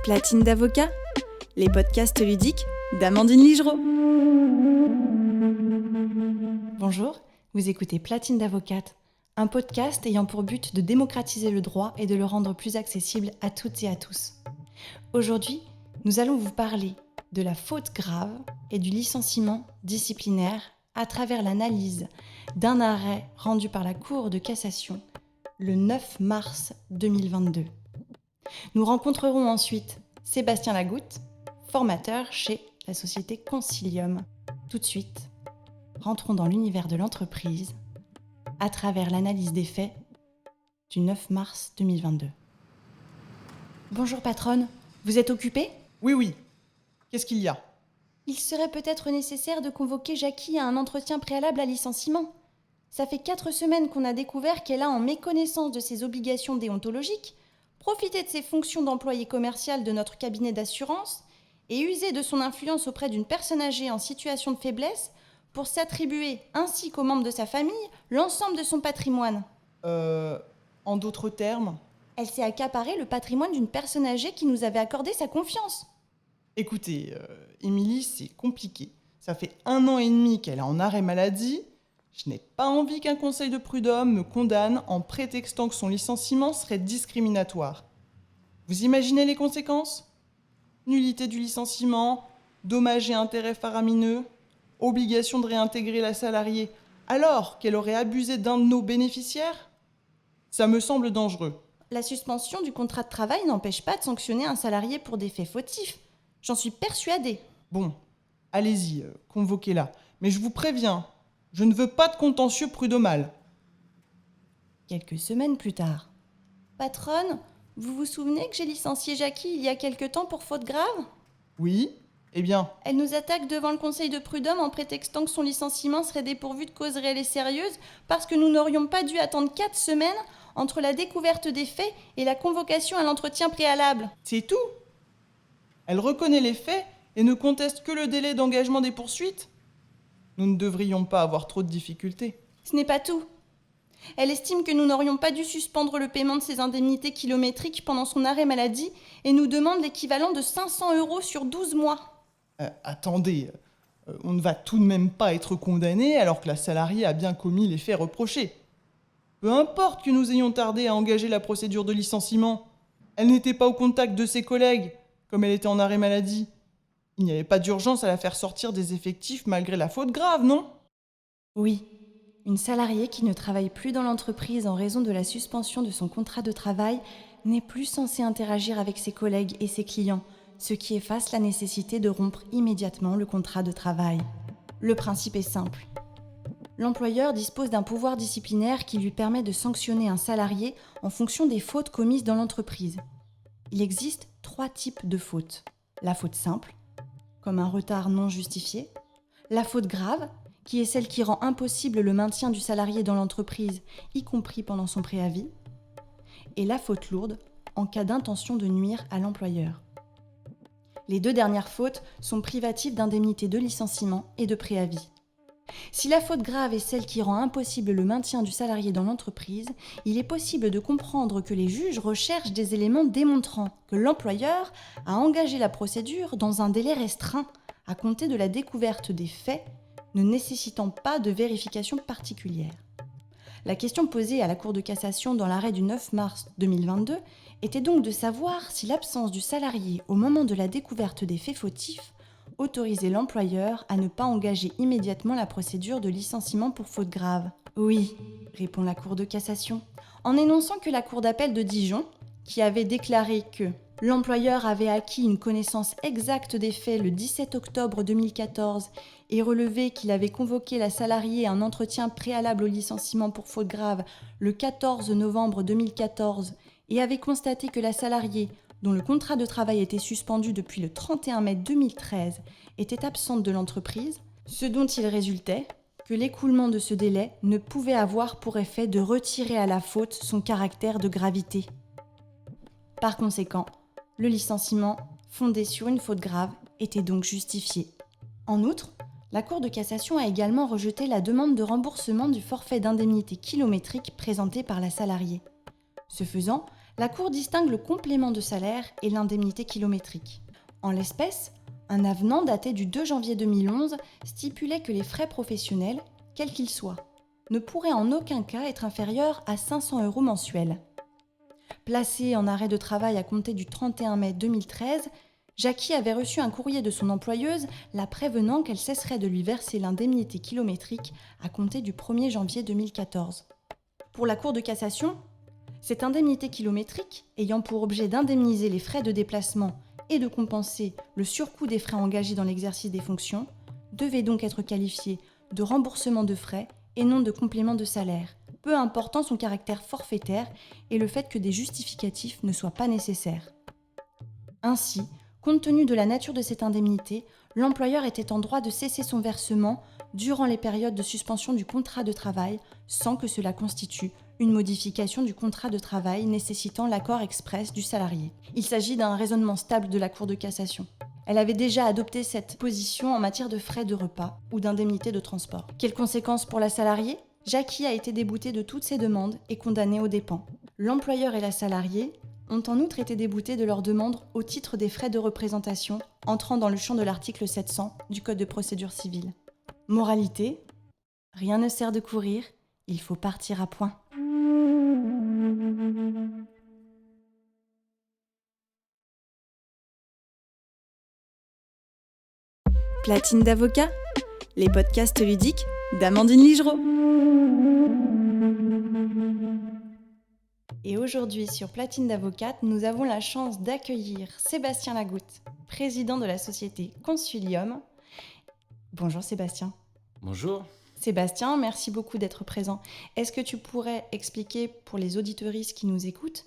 Platine d'avocat, les podcasts ludiques d'Amandine Ligereau. Bonjour, vous écoutez Platine d'avocate, un podcast ayant pour but de démocratiser le droit et de le rendre plus accessible à toutes et à tous. Aujourd'hui, nous allons vous parler de la faute grave et du licenciement disciplinaire à travers l'analyse d'un arrêt rendu par la Cour de cassation le 9 mars 2022. Nous rencontrerons ensuite Sébastien Lagoutte, formateur chez la société Concilium. Tout de suite, rentrons dans l'univers de l'entreprise à travers l'analyse des faits du 9 mars 2022. Bonjour patronne, vous êtes occupée ? Oui. Qu'est-ce qu'il y a ? Il serait peut-être nécessaire de convoquer Jackie à un entretien préalable à licenciement. Ça fait 4 semaines qu'on a découvert qu'elle a, en méconnaissance de ses obligations déontologiques, profité de ses fonctions d'employée commerciale de notre cabinet d'assurance et usé de son influence auprès d'une personne âgée en situation de faiblesse pour s'attribuer, ainsi qu'aux membres de sa famille, l'ensemble de son patrimoine. En d'autres termes ? Elle s'est accaparé le patrimoine d'une personne âgée qui nous avait accordé sa confiance. Écoutez, Émilie, c'est compliqué. Ça fait 1 an et demi qu'elle est en arrêt maladie. Je n'ai pas envie qu'un conseil de prud'homme me condamne en prétextant que son licenciement serait discriminatoire. Vous imaginez les conséquences ? Nullité du licenciement, dommages et intérêts faramineux, obligation de réintégrer la salariée alors qu'elle aurait abusé d'un de nos bénéficiaires ? Ça me semble dangereux. La suspension du contrat de travail n'empêche pas de sanctionner un salarié pour des faits fautifs. J'en suis persuadée. Bon, allez-y, convoquez-la. Mais je vous préviens, je ne veux pas de contentieux prud'homal. Quelques semaines plus tard. Patronne, vous vous souvenez que j'ai licencié Jackie il y a quelque temps pour faute grave ? Oui ? Eh bien, Elle nous attaque devant le conseil de prud'homme en prétextant que son licenciement serait dépourvu de cause réelle et sérieuse parce que nous n'aurions pas dû attendre 4 semaines entre la découverte des faits et la convocation à l'entretien préalable. c'est tout. Elle reconnaît les faits et ne conteste que le délai d'engagement des poursuites. Nous ne devrions pas avoir trop de difficultés. Ce n'est pas tout. Elle estime que nous n'aurions pas dû suspendre le paiement de ses indemnités kilométriques pendant son arrêt maladie et nous demande l'équivalent de 500 € sur 12 mois. Attendez, on ne va tout de même pas être condamné alors que la salariée a bien commis les faits reprochés. Peu importe que nous ayons tardé à engager la procédure de licenciement. Elle n'était pas au contact de ses collègues, comme elle était en arrêt maladie. Il n'y avait pas d'urgence à la faire sortir des effectifs malgré la faute grave, non ? Oui, une salariée qui ne travaille plus dans l'entreprise en raison de la suspension de son contrat de travail n'est plus censée interagir avec ses collègues et ses clients, ce qui efface la nécessité de rompre immédiatement le contrat de travail. Le principe est simple. L'employeur dispose d'un pouvoir disciplinaire qui lui permet de sanctionner un salarié en fonction des fautes commises dans l'entreprise. Il existe 3 types de fautes. La faute simple, comme un retard non justifié. La faute grave, qui est celle qui rend impossible le maintien du salarié dans l'entreprise, y compris pendant son préavis. Et la faute lourde, en cas d'intention de nuire à l'employeur. Les 2 dernières fautes sont privatives d'indemnité de licenciement et de préavis. Si la faute grave est celle qui rend impossible le maintien du salarié dans l'entreprise, il est possible de comprendre que les juges recherchent des éléments démontrant que l'employeur a engagé la procédure dans un délai restreint, à compter de la découverte des faits, ne nécessitant pas de vérification particulière. La question posée à la Cour de cassation dans l'arrêt du 9 mars 2022 était donc de savoir si l'absence du salarié au moment de la découverte des faits fautifs autorisait l'employeur à ne pas engager immédiatement la procédure de licenciement pour faute grave. Oui, répond la Cour de cassation, en énonçant que la Cour d'appel de Dijon, qui avait déclaré que l'employeur avait acquis une connaissance exacte des faits le 17 octobre 2014 et relevé qu'il avait convoqué la salariée à un entretien préalable au licenciement pour faute grave le 14 novembre 2014 et avait constaté que la salariée, dont le contrat de travail était suspendu depuis le 31 mai 2013, était absente de l'entreprise, ce dont il résultait que l'écoulement de ce délai ne pouvait avoir pour effet de retirer à la faute son caractère de gravité. Par conséquent, le licenciement, fondé sur une faute grave, était donc justifié. En outre, la Cour de cassation a également rejeté la demande de remboursement du forfait d'indemnité kilométrique présentée par la salariée. Ce faisant, La Cour distingue le complément de salaire et l'indemnité kilométrique. En l'espèce, un avenant daté du 2 janvier 2011 stipulait que les frais professionnels, quels qu'ils soient, ne pourraient en aucun cas être inférieurs à 500 € mensuels. Placée en arrêt de travail à compter du 31 mai 2013, Jackie avait reçu un courrier de son employeuse la prévenant qu'elle cesserait de lui verser l'indemnité kilométrique à compter du 1er janvier 2014. Pour la Cour de cassation, cette indemnité kilométrique, ayant pour objet d'indemniser les frais de déplacement et de compenser le surcoût des frais engagés dans l'exercice des fonctions, devait donc être qualifiée de remboursement de frais et non de complément de salaire, peu important son caractère forfaitaire et le fait que des justificatifs ne soient pas nécessaires. Ainsi, compte tenu de la nature de cette indemnité, l'employeur était en droit de cesser son versement durant les périodes de suspension du contrat de travail sans que cela constitue une modification du contrat de travail nécessitant l'accord express du salarié. Il s'agit d'un raisonnement stable de la Cour de cassation. Elle avait déjà adopté cette position en matière de frais de repas ou d'indemnité de transport. Quelles conséquences pour la salariée ? Jackie a été déboutée de toutes ses demandes et condamnée aux dépens. L'employeur et la salariée ont en outre été déboutés de leurs demandes au titre des frais de représentation entrant dans le champ de l'article 700 du Code de procédure civile. Moralité : rien ne sert de courir, il faut partir à point. Platine d'avocat, les podcasts ludiques d'Amandine Ligereau. Et aujourd'hui, sur Platine d'avocate, nous avons la chance d'accueillir Sébastien Lagoutte, président de la société Consulium. Bonjour Sébastien. Bonjour. Sébastien, merci beaucoup d'être présent. Est-ce que tu pourrais expliquer pour les auditeuristes qui nous écoutent,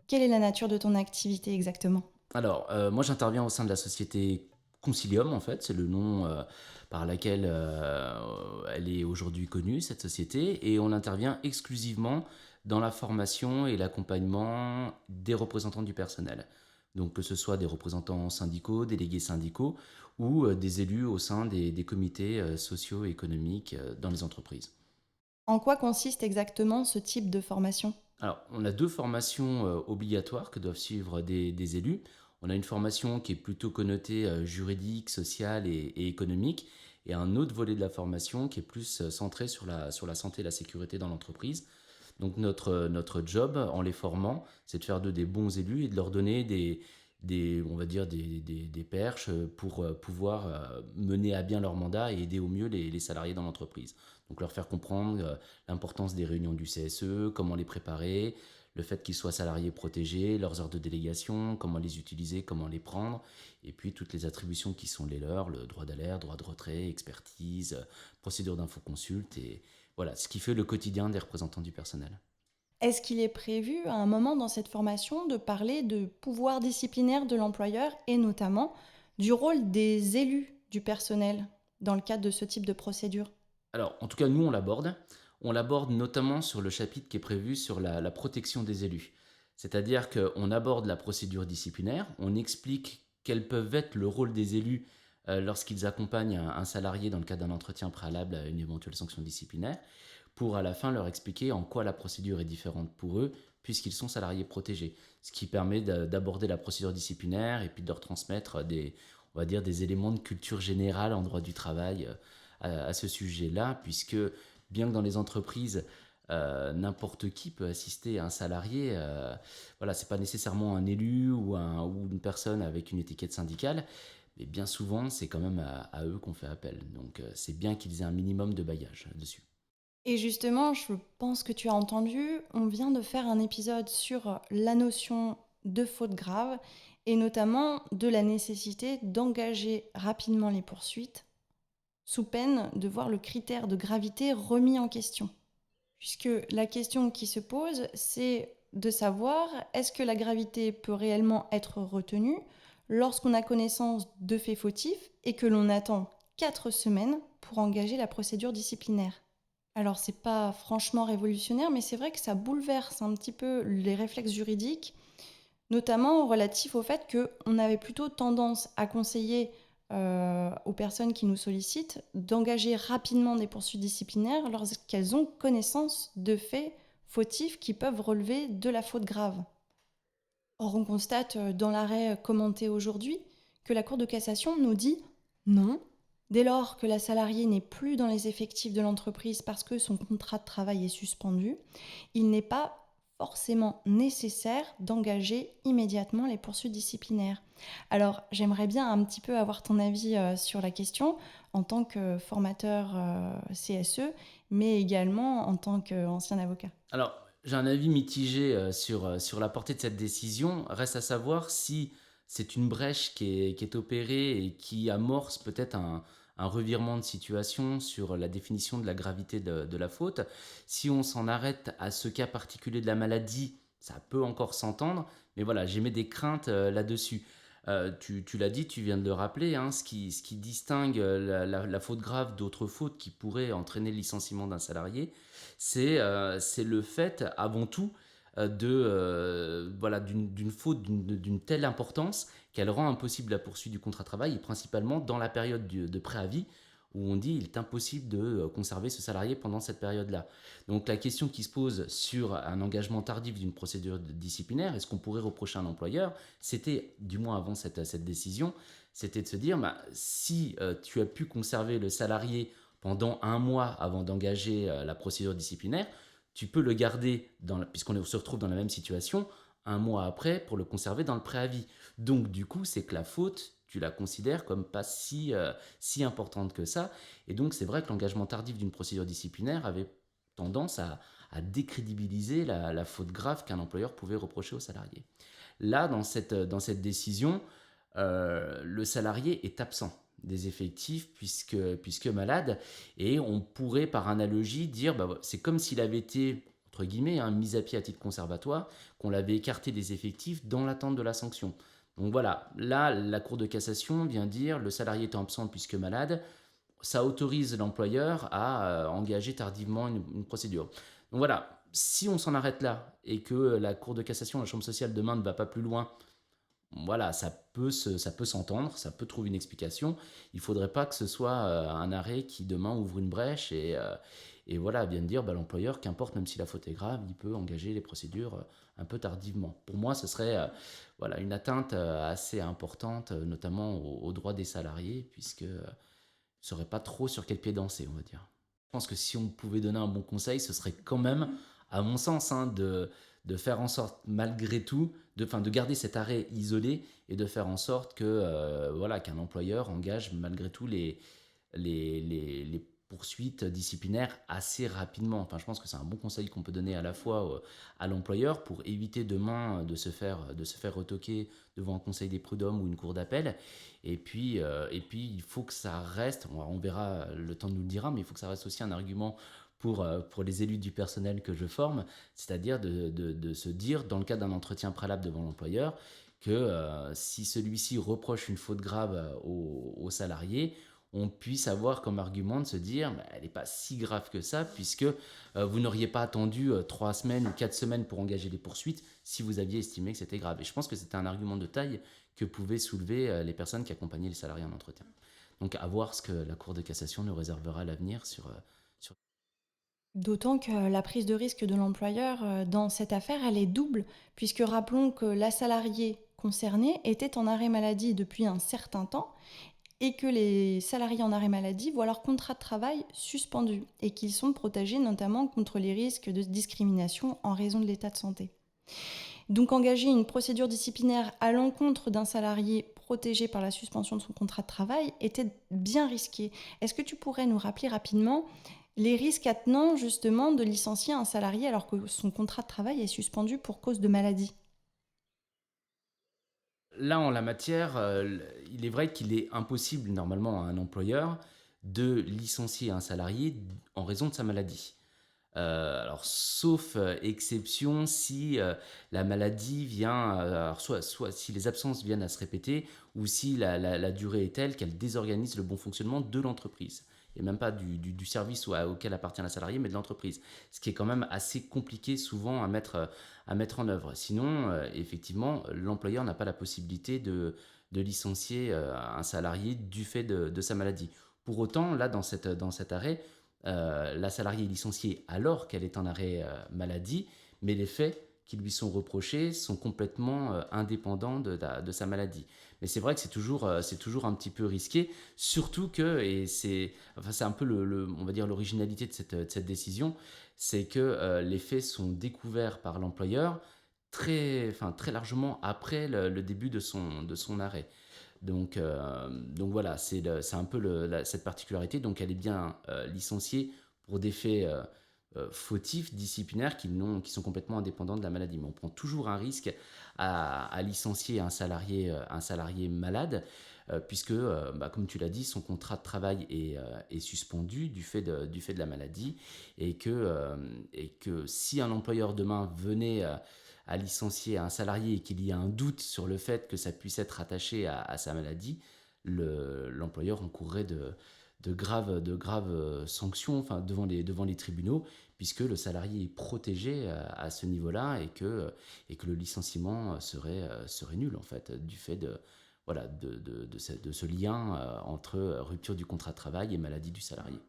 quelle est la nature de ton activité exactement ? Alors, moi j'interviens au sein de la société Concilium, en fait, c'est le nom par lequel elle est aujourd'hui connue, cette société, et on intervient exclusivement dans la formation et l'accompagnement des représentants du personnel. Donc que ce soit des représentants syndicaux, délégués syndicaux, ou des élus au sein des comités socio-économiques dans les entreprises. En quoi consiste exactement ce type de formation ? Alors, on a deux formations obligatoires que doivent suivre des élus. On a une formation qui est plutôt connotée juridique, sociale et économique, et un autre volet de la formation qui est plus centré sur la santé et la sécurité dans l'entreprise. Donc notre job en les formant, c'est de faire d'eux des bons élus et de leur donner des perches pour pouvoir mener à bien leur mandat et aider au mieux les salariés dans l'entreprise. Donc leur faire comprendre l'importance des réunions du CSE, comment les préparer, le fait qu'ils soient salariés protégés, leurs heures de délégation, comment les utiliser, comment les prendre, et puis toutes les attributions qui sont les leurs, le droit d'alerte, droit de retrait, expertise, procédure d'infoconsulte, et voilà, ce qui fait le quotidien des représentants du personnel. Est-ce qu'il est prévu à un moment dans cette formation de parler de pouvoir disciplinaire de l'employeur et notamment du rôle des élus du personnel dans le cadre de ce type de procédure ? Alors, en tout cas, nous, on l'aborde. On l'aborde notamment sur le chapitre qui est prévu sur la protection des élus. C'est-à-dire qu'on aborde la procédure disciplinaire, on explique quels peuvent être le rôle des élus lorsqu'ils accompagnent un salarié dans le cadre d'un entretien préalable à une éventuelle sanction disciplinaire, pour à la fin leur expliquer en quoi la procédure est différente pour eux, puisqu'ils sont salariés protégés. Ce qui permet d'aborder la procédure disciplinaire et puis de leur transmettre on va dire, des éléments de culture générale en droit du travail à ce sujet-là, puisque bien que dans les entreprises, n'importe qui peut assister à un salarié, voilà, c'est pas nécessairement un élu ou une personne avec une étiquette syndicale, mais bien souvent, c'est quand même à eux qu'on fait appel. Donc c'est bien qu'ils aient un minimum de bagage dessus. Et justement, je pense que tu as entendu, on vient de faire un épisode sur la notion de faute grave et notamment de la nécessité d'engager rapidement les poursuites sous peine de voir le critère de gravité remis en question. Puisque la question qui se pose, c'est de savoir est-ce que la gravité peut réellement être retenue lorsqu'on a connaissance de faits fautifs et que l'on attend 4 semaines pour engager la procédure disciplinaire. Alors c'est pas franchement révolutionnaire, mais c'est vrai que ça bouleverse un petit peu les réflexes juridiques, notamment relatifs au fait qu'on avait plutôt tendance à conseiller aux personnes qui nous sollicitent d'engager rapidement des poursuites disciplinaires lorsqu'elles ont connaissance de faits fautifs qui peuvent relever de la faute grave. Or, on constate dans l'arrêt commenté aujourd'hui que la Cour de cassation nous dit non. Dès lors que la salariée n'est plus dans les effectifs de l'entreprise parce que son contrat de travail est suspendu, il n'est pas forcément nécessaire d'engager immédiatement les poursuites disciplinaires. Alors, j'aimerais bien un petit peu avoir ton avis sur la question en tant que formateur CSE, mais également en tant qu'ancien avocat. Alors, j'ai un avis mitigé sur la portée de cette décision. Reste à savoir si c'est une brèche qui est opérée et qui amorce peut-être un revirement de situation sur la définition de la gravité de la faute. Si on s'en arrête à ce cas particulier de la maladie, ça peut encore s'entendre, mais voilà, j'émets des craintes là-dessus. Tu l'as dit, tu viens de le rappeler, hein, ce qui distingue la faute grave d'autres fautes qui pourraient entraîner le licenciement d'un salarié, c'est le fait, avant tout, voilà, d'une faute d'une telle importance qu'elle rend impossible la poursuite du contrat de travail, et principalement dans la période de préavis, où on dit il est impossible de conserver ce salarié pendant cette période-là. Donc la question qui se pose sur un engagement tardif d'une procédure disciplinaire, est-ce qu'on pourrait reprocher à un employeur, c'était, du moins avant cette décision, c'était de se dire, bah, si tu as pu conserver le salarié pendant un mois avant d'engager la procédure disciplinaire, tu peux le garder, puisqu'on se retrouve dans la même situation, un mois après pour le conserver dans le préavis. Donc du coup, c'est que la faute, tu la considères comme pas si importante que ça. Et donc c'est vrai que l'engagement tardif d'une procédure disciplinaire avait tendance à décrédibiliser la faute grave qu'un employeur pouvait reprocher au salarié. Là, dans cette décision, le salarié est absent des effectifs puisque malade, et on pourrait par analogie dire bah, c'est comme s'il avait été entre guillemets mis à pied à titre conservatoire, qu'on l'avait écarté des effectifs dans l'attente de la sanction. Donc voilà, là la Cour de cassation vient dire le salarié étant absent puisque malade, ça autorise l'employeur à engager tardivement une procédure. Donc voilà, si on s'en arrête là et que la Cour de cassation, la Chambre sociale demain ne va pas plus loin, voilà, ça peut s'entendre, ça peut trouver une explication. Il ne faudrait pas que ce soit un arrêt qui demain ouvre une brèche et voilà, vienne dire bah, l'employeur, qu'importe, même si la faute est grave, il peut engager les procédures un peu tardivement. Pour moi, ce serait voilà, une atteinte assez importante, notamment aux droits des salariés, puisque ne saurait pas trop sur quel pied danser, on va dire. Je pense que si on pouvait donner un bon conseil, ce serait quand même, à mon sens, de faire en sorte, malgré tout, de garder cet arrêt isolé et de faire en sorte que, voilà, qu'un employeur engage malgré tout les poursuites disciplinaires assez rapidement. Enfin, je pense que c'est un bon conseil qu'on peut donner à la fois à l'employeur pour éviter demain de se faire retoquer devant un conseil des prud'hommes ou une cour d'appel. Et puis, il faut que ça reste, on verra, le temps nous le dira, mais il faut que ça reste aussi un argument pour les élus du personnel que je forme, c'est-à-dire de se dire, dans le cadre d'un entretien préalable devant l'employeur, que si celui-ci reproche une faute grave au salarié, on puisse avoir comme argument de se dire bah, elle n'est pas si grave que ça, puisque vous n'auriez pas attendu 3 semaines ou 4 semaines pour engager les poursuites si vous aviez estimé que c'était grave. Et je pense que c'était un argument de taille que pouvaient soulever les personnes qui accompagnaient les salariés en entretien. Donc à voir ce que la Cour de cassation nous réservera à l'avenir sur. D'autant que la prise de risque de l'employeur dans cette affaire, elle est double, puisque rappelons que la salariée concernée était en arrêt maladie depuis un certain temps et que les salariés en arrêt maladie voient leur contrat de travail suspendu et qu'ils sont protégés notamment contre les risques de discrimination en raison de l'état de santé. Donc engager une procédure disciplinaire à l'encontre d'un salarié protégé par la suspension de son contrat de travail était bien risqué. Est-ce que tu pourrais nous rappeler rapidement les risques attenant justement de licencier un salarié alors que son contrat de travail est suspendu pour cause de maladie ? Là, en la matière, il est vrai qu'il est impossible normalement à un employeur de licencier un salarié en raison de sa maladie. Alors, sauf exception, si la maladie vient, alors soit si les absences viennent à se répéter, ou si la durée est telle qu'elle désorganise le bon fonctionnement de l'entreprise. Et même pas du service auquel appartient la salarié, mais de l'entreprise. Ce qui est quand même assez compliqué souvent à mettre en œuvre. Sinon, effectivement, l'employeur n'a pas la possibilité de licencier un salarié du fait de sa maladie. Pour autant, là, dans cet arrêt, la salariée est licenciée alors qu'elle est en arrêt maladie, mais les faits qui lui sont reprochés sont complètement indépendants de sa maladie. Mais c'est vrai que c'est toujours un petit peu risqué, surtout que, et c'est un peu on va dire l'originalité de cette décision, c'est que les faits sont découverts par l'employeur très largement après le début de son arrêt. Donc voilà, c'est un peu cette particularité. Donc elle est bien licenciée pour des faits fautifs, disciplinaires, qui sont complètement indépendants de la maladie. Mais on prend toujours un risque à licencier un salarié malade, puisque, comme tu l'as dit, son contrat de travail est suspendu du fait de la maladie, et que si un employeur demain venait à licencier un salarié et qu'il y a un doute sur le fait que ça puisse être attaché à sa maladie, l'employeur encourrait de graves sanctions, enfin, devant les tribunaux, puisque le salarié est protégé à ce niveau-là, et que le licenciement serait nul, en fait, du fait de ce lien entre rupture du contrat de travail et maladie du salarié.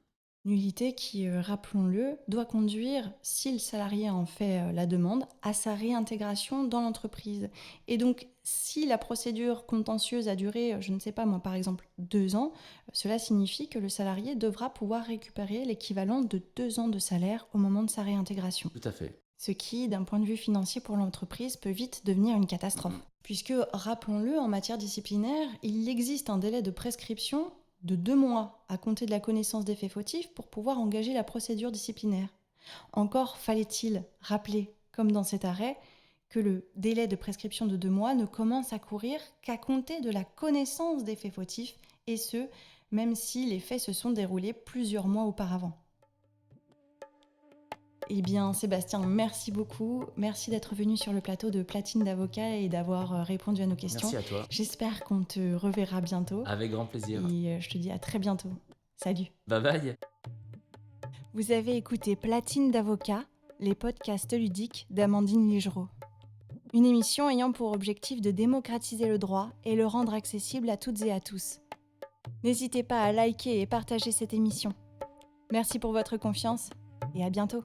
Nullité qui, rappelons-le, doit conduire, si le salarié en fait la demande, à sa réintégration dans l'entreprise. Et donc, si la procédure contentieuse a duré, je ne sais pas moi, par exemple 2 ans, cela signifie que le salarié devra pouvoir récupérer l'équivalent de 2 ans de salaire au moment de sa réintégration. Tout à fait. Ce qui, d'un point de vue financier pour l'entreprise, peut vite devenir une catastrophe. Puisque, rappelons-le, en matière disciplinaire, il existe un délai de prescription de 2 mois à compter de la connaissance des faits fautifs pour pouvoir engager la procédure disciplinaire. Encore fallait-il rappeler, comme dans cet arrêt, que le délai de prescription de 2 mois ne commence à courir qu'à compter de la connaissance des faits fautifs, et ce, même si les faits se sont déroulés plusieurs mois auparavant. Eh bien, Sébastien, merci beaucoup. Merci d'être venu sur le plateau de Platine d'Avocat et d'avoir répondu à nos questions. Merci à toi. J'espère qu'on te reverra bientôt. Avec grand plaisir. Et je te dis à très bientôt. Salut. Bye bye. Vous avez écouté Platine d'Avocat, les podcasts ludiques d'Amandine Ligereau. Une émission ayant pour objectif de démocratiser le droit et le rendre accessible à toutes et à tous. N'hésitez pas à liker et partager cette émission. Merci pour votre confiance et à bientôt.